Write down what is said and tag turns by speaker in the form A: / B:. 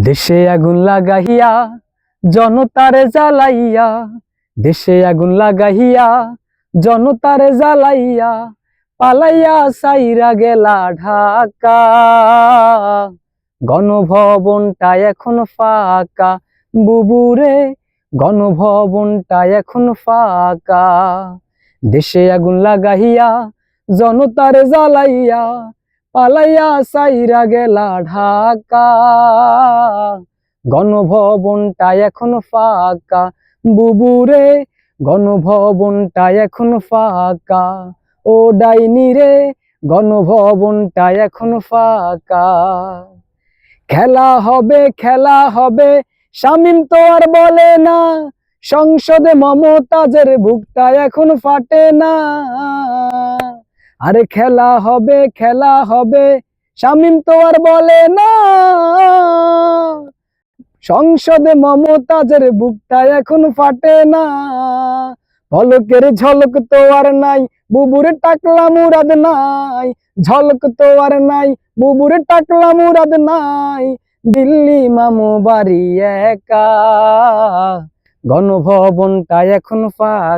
A: দেশে আগুন লাগাইয়া জনতারে জ্বালাইয়া, দেশে আগুন লাগাইয়া জনতারে জ্বালাইয়া, পালাইয়া সাইরা গেলা ঢাকা। গণভবনটা এখন ফাঁকা বুবুরে, গণভবনটা এখন ফাঁকা। দেশে আগুন লাগাইয়া জনতারে জ্বালাইয়া, পালাইয়া সাইরা গেলা ঢাকা। গণভবনটা এখন ফাঁকা বুবুরে, গণভবনটা এখন ফাঁকা। ও ডাইনি রে, গণভবনটা এখন ফাঁকা। খেলা হবে খেলা হবে, শামীম তো আর বলে না, সংসদে মমতাজের বুকটা এখন ফাটে না। আরে খেলা হবে, শামীম তো আর বলে না, সংসদে মমতাজের বুকটা এখন ফাটে না। পলকের ঝলক তো আর নাই, বুবুরে টাকলা মুরাদ নাই, ঝলক তো আর নাই, বুবুরে টাকলা মুরাদ নাই। দিল্লি মামু বাড়ি একা, গণভবনটা এখন ফাঁকা।